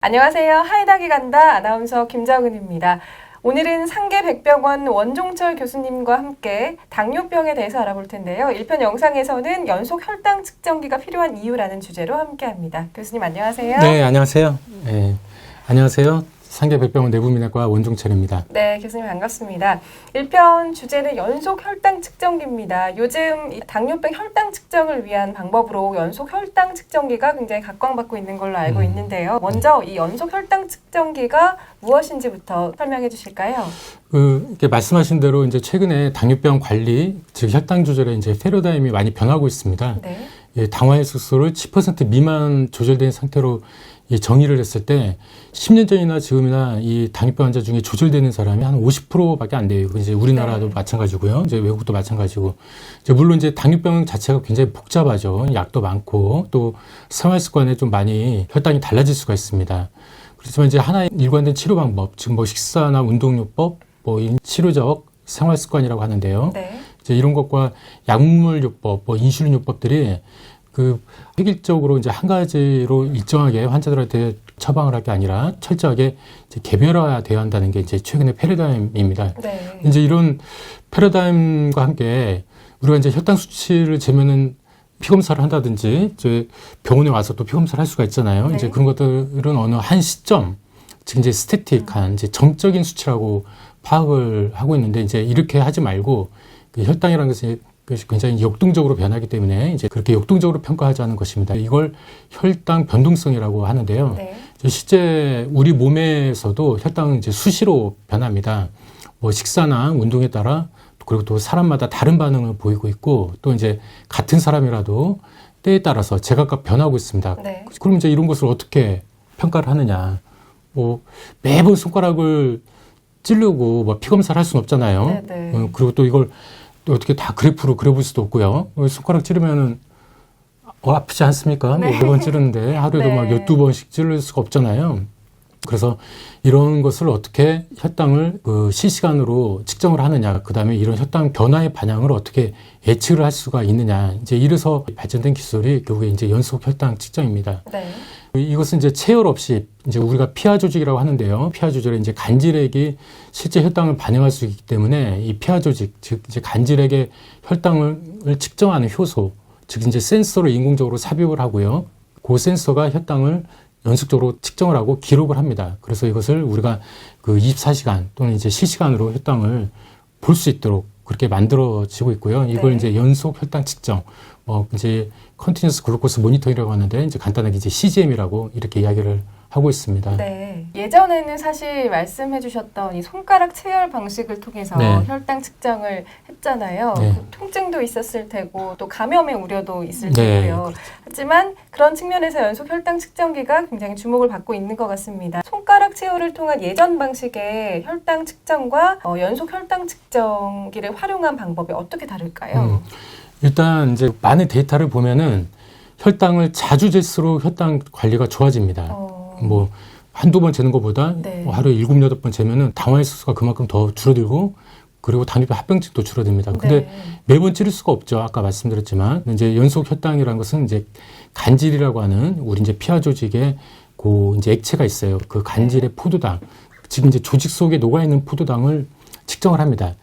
안녕하세요. 하이닥이 간다 아나운서 김정은입니다. 오늘은 상계백병원 원종철 교수님과 함께 당뇨병에 대해서 알아볼 텐데요. 1편 영상에서는 연속 혈당 측정기가 필요한 이유라는 주제로 함께합니다. 교수님 안녕하세요. 네, 안녕하세요. 네, 안녕하세요. 상계백병원 내부민의과 원종철입니다. 네, 교수님 반갑습니다. 1편 주제는 연속 혈당 측정기입니다. 요즘 이 당뇨병 혈당 측정을 위한 방법으로 연속 혈당 측정기가 굉장히 각광받고 있는 걸로 알고 있는데요. 먼저 이 연속 혈당 측정기가 무엇인지부터 설명해 주실까요? 이렇게 말씀하신 대로 이제 최근에 당뇨병 관리, 즉 혈당 조절에 이제 패러다임이 많이 변하고 있습니다. 네. 당화의 수소를 10% 미만 조절된 상태로 정의를 했을 때 10년 전이나 지금이나 이 당뇨병 환자 중에 조절되는 사람이 한 50%밖에 안 돼요. 이제 우리나라도 네. 마찬가지고요. 이제 외국도 마찬가지고. 물론 이제 당뇨병 자체가 굉장히 복잡하죠. 약도 많고 또 생활 습관에 좀 많이 혈당이 달라질 수가 있습니다. 그렇지만 이제 하나의 일관된 치료 방법, 즉 식사나 운동요법, 치료적 생활 습관이라고 하는데요. 네. 이제 이런 것과 약물요법, 인슐린 요법들이 획일적으로 이제 한 가지로 일정하게 환자들한테 처방을 할 게 아니라 철저하게 이제 개별화되어야 한다는 게 이제 최근의 패러다임입니다. 네. 이제 이런 패러다임과 함께 우리가 이제 혈당 수치를 재면은 피검사를 한다든지 이제 병원에 와서 또 피검사를 할 수가 있잖아요. 네. 이제 그런 것들은 어느 한 시점, 즉 이제 스태틱한 이제 정적인 수치라고 파악을 하고 있는데 이제 이렇게 하지 말고 그 혈당이라는 것이 굉장히 역동적으로 변하기 때문에 이제 그렇게 역동적으로 평가하자는 것입니다. 이걸 혈당 변동성이라고 하는데요. 네. 실제 우리 몸에서도 혈당은 이제 수시로 변합니다. 식사나 운동에 따라 그리고 또 사람마다 다른 반응을 보이고 있고 또 이제 같은 사람이라도 때에 따라서 제각각 변하고 있습니다. 네. 그럼 이제 이런 것을 어떻게 평가를 하느냐? 매번 손가락을 찌르고 피검사를 할 수는 없잖아요. 네, 네. 그리고 또 이걸 또 어떻게 다 그래프로 그려볼 수도 없고요. 손가락 찌르면은 아프지 않습니까? 네. 4번 찌르는데 하루에도 네. 12번씩 찌를 수가 없잖아요. 그래서 이런 것을 어떻게 혈당을 실시간으로 측정을 하느냐, 그 다음에 이런 혈당 변화의 반향을 어떻게 예측을 할 수가 있느냐, 이제 이래서 발전된 기술이 결국에 이제 연속 혈당 측정입니다. 네. 이것은 이제 체열 없이 이제 우리가 피하 조직이라고 하는데요. 피하 조절에 이제 간질액이 실제 혈당을 반영할 수 있기 때문에 이 피하 조직, 즉 이제 간질액의 혈당을 측정하는 효소, 즉 이제 센서를 인공적으로 삽입을 하고요. 그 센서가 혈당을 연속적으로 측정을 하고 기록을 합니다. 그래서 이것을 우리가 24시간 또는 이제 실시간으로 혈당을 볼 수 있도록 그렇게 만들어지고 있고요. 이걸 네. 이제 연속 혈당 측정, 이제 컨티뉴어스 글루코스 모니터링이라고 하는데 이제 간단하게 이제 CGM이라고 이렇게 이야기를 하고 있습니다. 네. 예전에는 사실 말씀해 주셨던 이 손가락 체열 방식을 통해서 네. 혈당 측정을 했잖아요. 네. 통증도 있었을 테고 또 감염의 우려도 있을 네, 테고요. 그렇죠. 하지만 하지만 그런 측면에서 연속 혈당 측정기가 굉장히 주목을 받고 있는 것 같습니다. 손가락 체열을 통한 예전 방식의 혈당 측정과 연속 혈당 측정기를 활용한 방법이 어떻게 다를까요? 일단 이제 많은 데이터를 보면은 혈당을 자주 잴수록 혈당 관리가 좋아집니다. 한두 번 재는 것보다 네. 하루에 7, 8번 재면은 당화의 수가 그만큼 더 줄어들고 그리고 당뇨병 합병증도 줄어듭니다. 근데 네. 매번 찌를 수가 없죠. 아까 말씀드렸지만 이제 연속 혈당이라는 것은 이제 간질이라고 하는 우리 이제 피하 조직에 이제 액체가 있어요. 그 간질의 포도당, 즉 이제 조직 속에 녹아 있는 포도당을 측정을 합니다.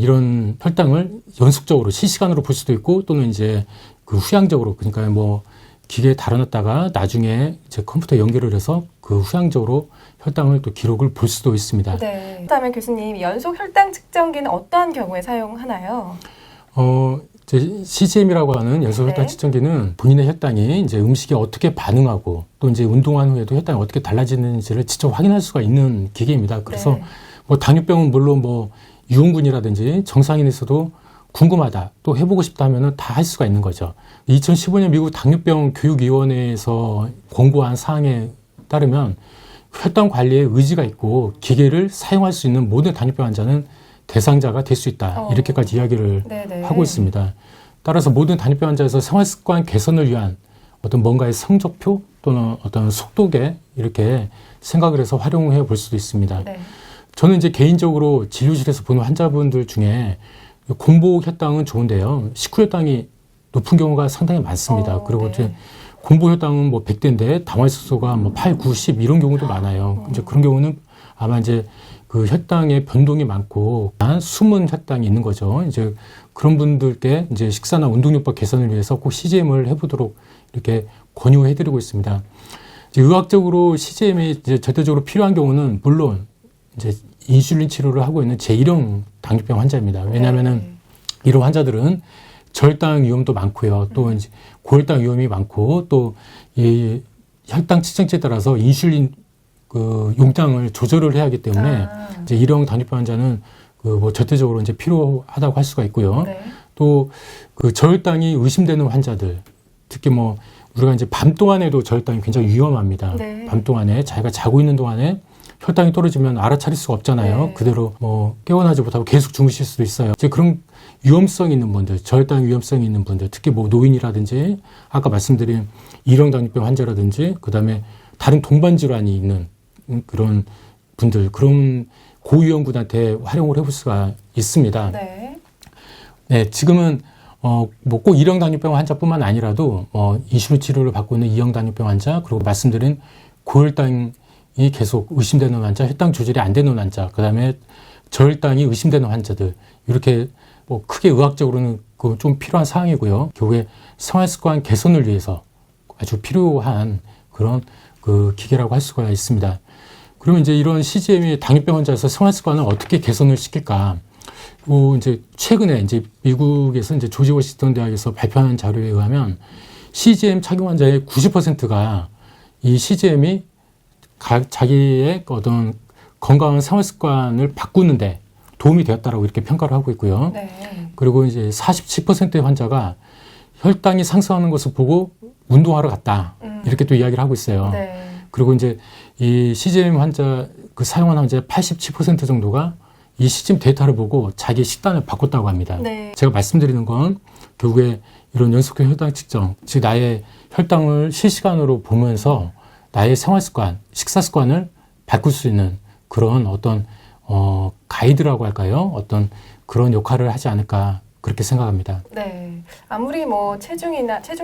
이런 혈당을 연속적으로 실시간으로 볼 수도 있고 또는 이제 후향적으로, 그러니까 기계에 달아놨다가 나중에 이제 컴퓨터에 연결을 해서 후향적으로 혈당을 또 기록을 볼 수도 있습니다. 네. 그렇다면 교수님, 연속 혈당 측정기는 어떠한 경우에 사용하나요? 이제 CGM이라고 하는 연속 혈당 네. 측정기는 본인의 혈당이 이제 음식에 어떻게 반응하고 또 이제 운동한 후에도 혈당이 어떻게 달라지는지를 직접 확인할 수가 있는 기계입니다. 그래서 네. 당뇨병은 물론 유흥군이라든지 정상인에서도 궁금하다, 또 해보고 싶다 하면은 다 할 수가 있는 거죠. 2015년 미국 당뇨병 교육위원회에서 공고한 사항에 따르면 혈당 관리에 의지가 있고 기계를 사용할 수 있는 모든 당뇨병 환자는 대상자가 될 수 있다. 이렇게까지 이야기를 네네. 하고 있습니다. 따라서 모든 당뇨병 환자에서 생활습관 개선을 위한 뭔가의 성적표 또는 어떤 속도계 이렇게 생각을 해서 활용해 볼 수도 있습니다. 네. 저는 이제 개인적으로 진료실에서 보는 환자분들 중에 공복 혈당은 좋은데요. 식후 혈당이 높은 경우가 상당히 많습니다. 그리고 네. 이제 공복 혈당은 뭐 100대인데 당화혈소가 뭐 8, 9, 10 이런 경우도 많아요. 이제 그런 경우는 아마 이제 그 혈당의 변동이 많고 숨은 혈당이 있는 거죠. 이제 그런 분들께 이제 식사나 운동요법 개선을 위해서 꼭 CGM을 해보도록 이렇게 권유해드리고 있습니다. 이제 의학적으로 CGM이 이제 절대적으로 필요한 경우는 물론 이제 인슐린 치료를 하고 있는 제1형 당뇨병 환자입니다. 왜냐하면은 이런 환자들은 저혈당 위험도 많고요. 또 이제 고혈당 위험이 많고 또 이 혈당 측정치에 따라서 인슐린 그 용량을 조절을 해야 하기 때문에 이제 1형 당뇨병 환자는 그 뭐 절대적으로 이제 필요하다고 할 수가 있고요. 네. 또 그 저혈당이 의심되는 환자들, 특히 뭐 우리가 이제 밤 동안에도 저혈당이 굉장히 위험합니다. 네. 밤 동안에 자기가 자고 있는 동안에 혈당이 떨어지면 알아차릴 수가 없잖아요. 네. 그대로 뭐 깨어나지 못하고 계속 주무실 수도 있어요. 이제 그런 위험성 있는 분들, 저혈당 위험성이 있는 분들, 특히 뭐 노인이라든지 아까 말씀드린 1형 당뇨병 환자라든지 그다음에 다른 동반 질환이 있는 그런 분들, 그런 고위험군한테 활용을 해볼 수가 있습니다. 네. 네, 지금은 뭐 꼭 1형 당뇨병 환자뿐만 아니라도 인슐린 치료를 받고 있는 2형 당뇨병 환자, 그리고 말씀드린 고혈당이 계속 의심되는 환자, 혈당 조절이 안 되는 환자, 그다음에 저혈당이 의심되는 환자들, 이렇게 뭐 크게 의학적으로는 그 좀 필요한 사항이고요. 결국에 생활습관 개선을 위해서 아주 필요한 그런 그 기계라고 할 수가 있습니다. 그러면 이제 이런 CGM이 당뇨병 환자에서 생활습관을 어떻게 개선을 시킬까? 이제 최근에 이제 미국에서 이제 조지 워싱턴 대학에서 발표한 자료에 의하면 CGM 착용 환자의 90%가 이 CGM이 자기의 어떤 건강한 생활습관을 바꾸는데 도움이 되었다라고 이렇게 평가를 하고 있고요. 네. 그리고 이제 47%의 환자가 혈당이 상승하는 것을 보고 운동하러 갔다. 이렇게 또 이야기를 하고 있어요. 네. 그리고 이제 이 CGM 환자, 그 사용한 환자의 87% 정도가 이 CGM 데이터를 보고 자기 식단을 바꿨다고 합니다. 네. 제가 말씀드리는 건 결국에 이런 연속형 혈당 측정, 즉 나의 혈당을 실시간으로 보면서 나의 생활 습관, 식사 습관을 바꿀 수 있는 그런 어떤 가이드라고 할까요? 어떤 그런 역할을 하지 않을까 그렇게 생각합니다. 네. 아무리 뭐 체중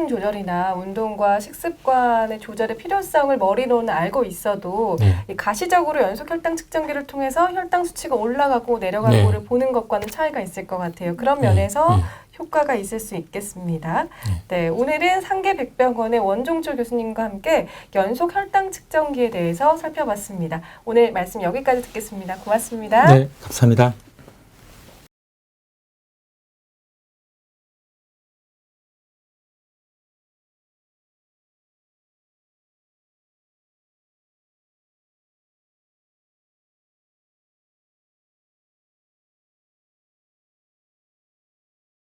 조절이나 운동과 식습관의 조절의 필요성을 머리로는 알고 있어도 네. 이 가시적으로 연속 혈당 측정기를 통해서 혈당 수치가 올라가고 내려가고를 네. 보는 것과는 차이가 있을 것 같아요. 그런 네. 면에서 네. 효과가 있을 수 있겠습니다. 네, 오늘은 상계백병원의 원종철 교수님과 함께 연속 혈당 측정기에 대해서 살펴봤습니다. 오늘 말씀 여기까지 듣겠습니다. 고맙습니다. 네, 감사합니다.